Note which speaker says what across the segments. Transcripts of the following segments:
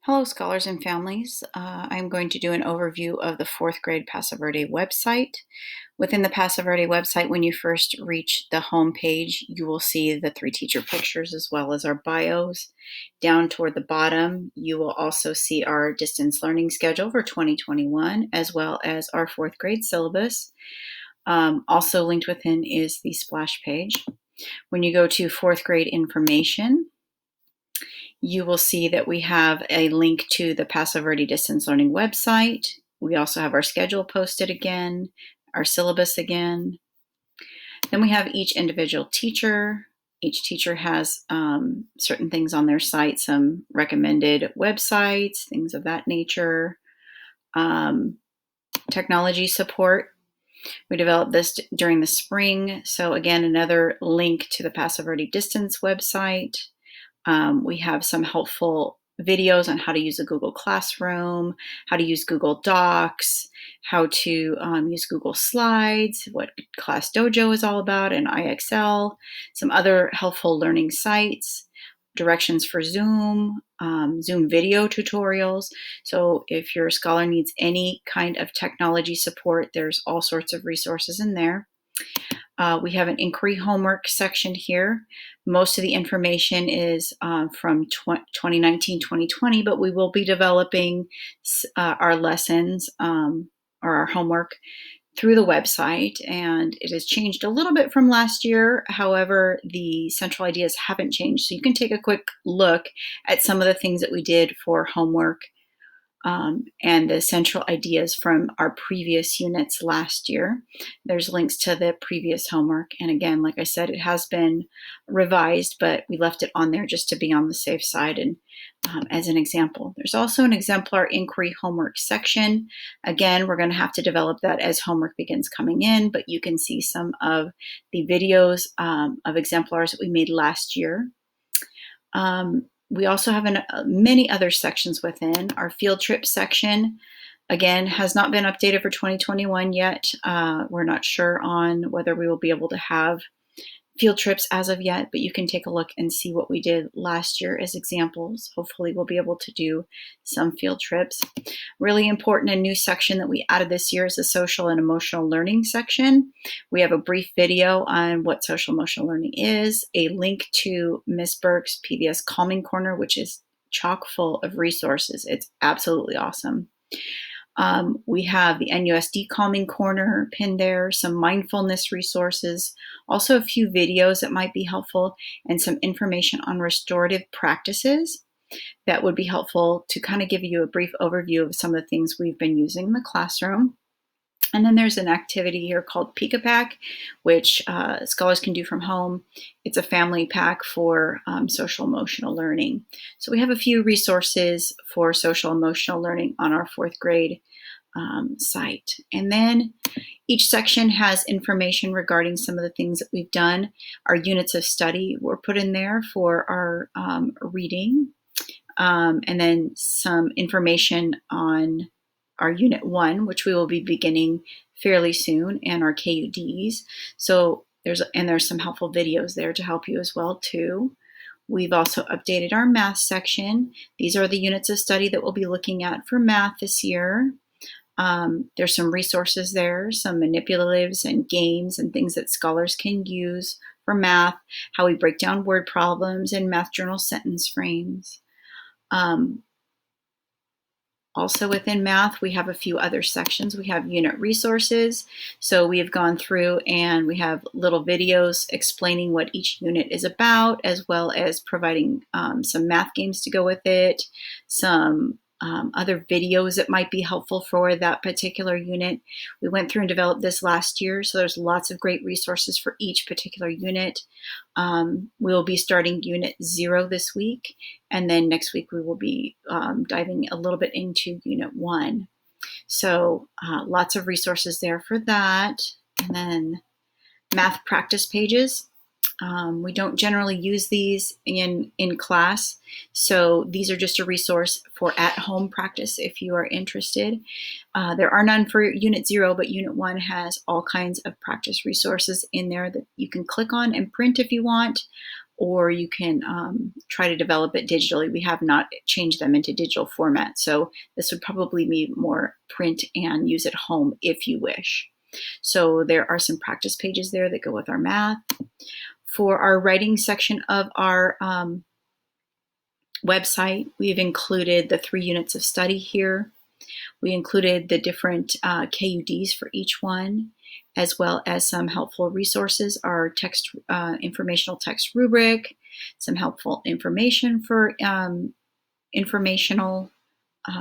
Speaker 1: Hello, scholars and families. I'm going to do an overview of the fourth grade Paso Verde website. Within the Paso Verde website, when you first reach the home page, you will see the three teacher pictures as well as our bios. Down toward the bottom, you will also see our distance learning schedule for 2021, as well as our fourth grade syllabus. Also linked within is the splash page. When you go to fourth grade information, you will see that we have a link to the Paso Verde Distance Learning website. We also have our schedule posted again, our syllabus again. Then we have each individual teacher. Each teacher has certain things on their site, some recommended websites, things of that nature. Technology support. We developed this during the spring. So again, another link to the Paso Verde Distance website. We have some helpful videos on how to use a Google Classroom, how to use Google Docs, how to use Google Slides, what Class Dojo is all about, and IXL, some other helpful learning sites, directions for Zoom, Zoom video tutorials. So if your scholar needs any kind of technology support, there's all sorts of resources in there. We have an inquiry homework section here. Most of the information is from 2019-2020, but we will be developing our lessons or our homework through the website, and it has changed a little bit from last year. However, the central ideas haven't changed. So you can take a quick look at some of the things that we did for homework and the central ideas from our previous units last year. There's links to the previous homework. And again, like I said, it has been revised, but we left it on there just to be on the safe side and as an example. There's also an exemplar inquiry homework section. Again, we're going to have to develop that as homework begins coming in, but you can see some of the videos of exemplars that we made last year. We also have many other sections within. Our field trip section, again, has not been updated for 2021 yet. We're not sure on whether we will be able to have field trips as of yet, but you can take a look and see what we did last year as examples. Hopefully we'll be able to do some field trips. Really important and new section that we added this year is the social and emotional learning section. We have a brief video on what social emotional learning is, a link to Miss Burke's PBS Calming Corner, which is chock full of resources. It's absolutely awesome. We have the NUSD Calming Corner pinned there, some mindfulness resources, also a few videos that might be helpful, and some information on restorative practices that would be helpful to kind of give you a brief overview of some of the things we've been using in the classroom. And then there's an activity here called Pika Pack, which scholars can do from home. It's a family pack for social emotional learning. So we have a few resources for social emotional learning on our fourth grade site. And then each section has information regarding some of the things that we've done. Our units of study were put in there for our reading, and then some information on our Unit 1, which we will be beginning fairly soon, and our KUDs. So there's some helpful videos there to help you as well too. We've also updated our math section. These are the units of study that we'll be looking at for math this year. There's some resources there, some manipulatives and games and things that scholars can use for math, how we break down word problems and math journal sentence frames. Also within math, we have a few other sections. We have unit resources. So we have gone through and we have little videos explaining what each unit is about, as well as providing some math games to go with it, some other videos that might be helpful for that particular unit. We went through and developed this last year, so there's lots of great resources for each particular unit. We'll be starting Unit 0 this week, and then next week we will be diving a little bit into Unit 1. So lots of resources there for that. And then math practice pages. We don't generally use these in class, so these are just a resource for at-home practice if you are interested. There are none for Unit 0, but Unit 1 has all kinds of practice resources in there that you can click on and print if you want. or you can try to develop it digitally. We have not changed them into digital format, so this would probably be more print and use at home if you wish. So there are some practice pages there that go with our math. For our writing section of our website, we've included the 3 units of study here. We included the different KUDs for each one, as well as some helpful resources, our text informational text rubric, some helpful information for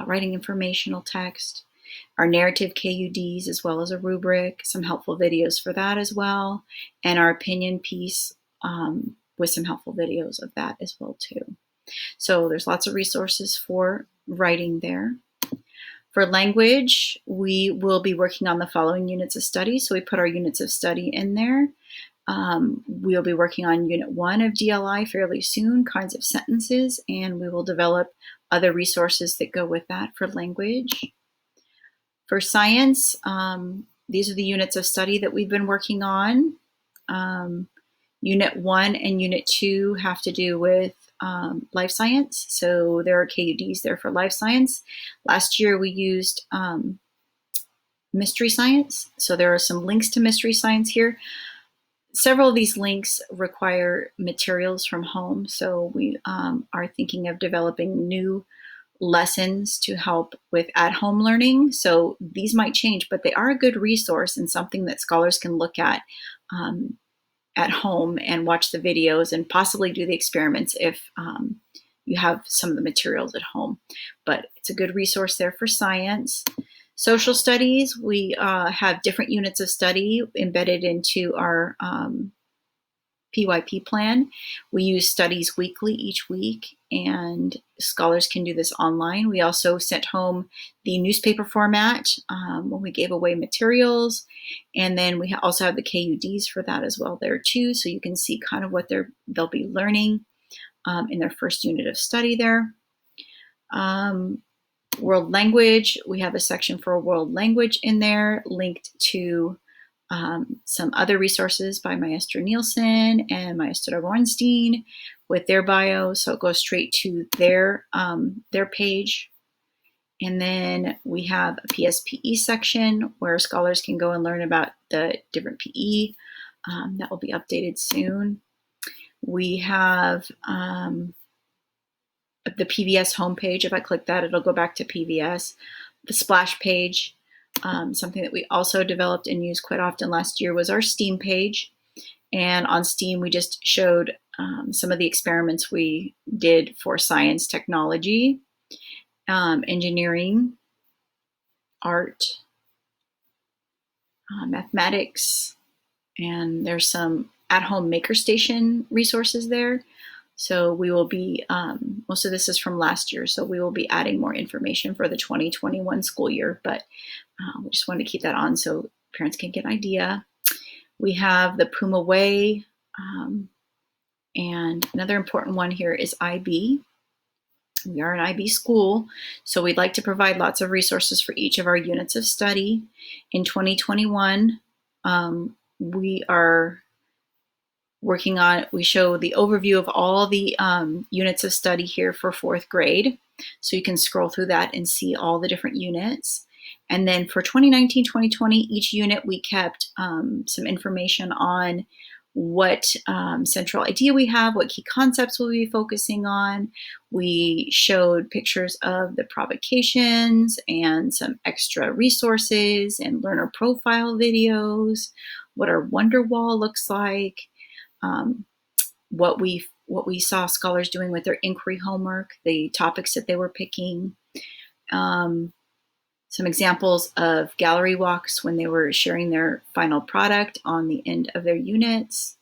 Speaker 1: writing informational text, our narrative KUDs, as well as a rubric, some helpful videos for that as well, and our opinion piece with some helpful videos of that as well too. So there's lots of resources for writing there. For language, we will be working on the following units of study. So we put our units of study in there. We'll be working on Unit 1 of DLI fairly soon, kinds of sentences, and we will develop other resources that go with that for language. For science, these are the units of study that we've been working on. Unit 1 and Unit 2 have to do with life science. So there are KUDs there for life science. Last year we used mystery science. So there are some links to mystery science here. Several of these links require materials from home. So we are thinking of developing new lessons to help with at-home learning. So these might change, but they are a good resource and something that scholars can look at home and watch the videos and possibly do the experiments if you have some of the materials at home. But it's a good resource there for science. Social studies, we have different units of study embedded into our PYP plan. We use studies weekly each week, and scholars can do this online. We also sent home the newspaper format when we gave away materials, and then we also have the KUDs for that as well there too, so you can see kind of what they'll be learning in their first unit of study there. World language, we have a section for world language in there linked to some other resources by Maestro Nielsen and Maestro Bornstein with their bio, so it goes straight to their page. And then we have a PSPE section where scholars can go and learn about the different PE. That will be updated soon. We have the PBS homepage. If I click that, it'll go back to PBS. The splash page. Something that we also developed and used quite often last year was our STEAM page. And on STEAM, we just showed some of the experiments we did for science, technology, engineering, art, mathematics, and there's some at-home MakerStation resources there. So we will be, most of this is from last year, so we will be adding more information for the 2021 school year, but we just wanted to keep that on so parents can get an idea. We have the Puma Way, and another important one here is IB. We are an IB school, so we'd like to provide lots of resources for each of our units of study. In 2021, we are working on, we show the overview of all the units of study here for 4th grade. So you can scroll through that and see all the different units. And then for 2019-2020, each unit we kept some information on what central idea we have, what key concepts we'll be focusing on. We showed pictures of the provocations and some extra resources and learner profile videos, what our Wonder Wall looks like, what we saw scholars doing with their inquiry homework, the topics that they were picking, some examples of gallery walks when they were sharing their final product on the end of their units,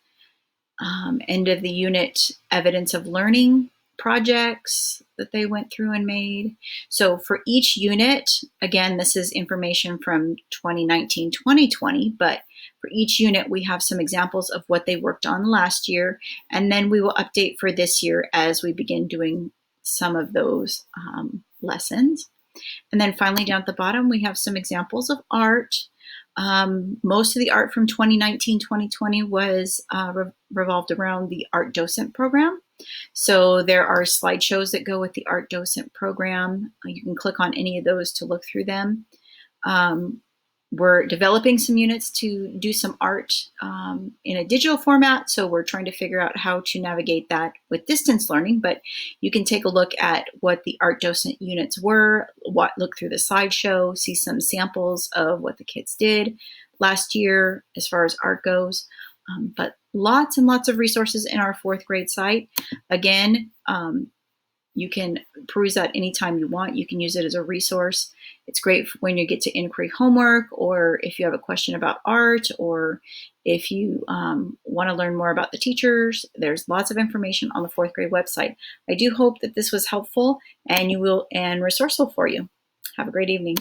Speaker 1: end of the unit evidence of learning projects that they went through and made. So for each unit, again, this is information from 2019-2020, but for each unit, we have some examples of what they worked on last year, and then we will update for this year as we begin doing some of those lessons. And then finally, down at the bottom, we have some examples of art. Most of the art from 2019-2020 was revolved around the art docent program. So there are slideshows that go with the art docent program. You can click on any of those to look through them. We're developing some units to do some art in a digital format, so we're trying to figure out how to navigate that with distance learning, but you can take a look at what the art docent units were, look through the slideshow, see some samples of what the kids did last year as far as art goes. But lots and lots of resources in our fourth grade site. Again, you can peruse that anytime you want. You can use it as a resource. It's great when you get to inquiry homework, or if you have a question about art, or if you want to learn more about the teachers. There's lots of information on the fourth grade website. I do hope that this was helpful and resourceful for you. Have a great evening.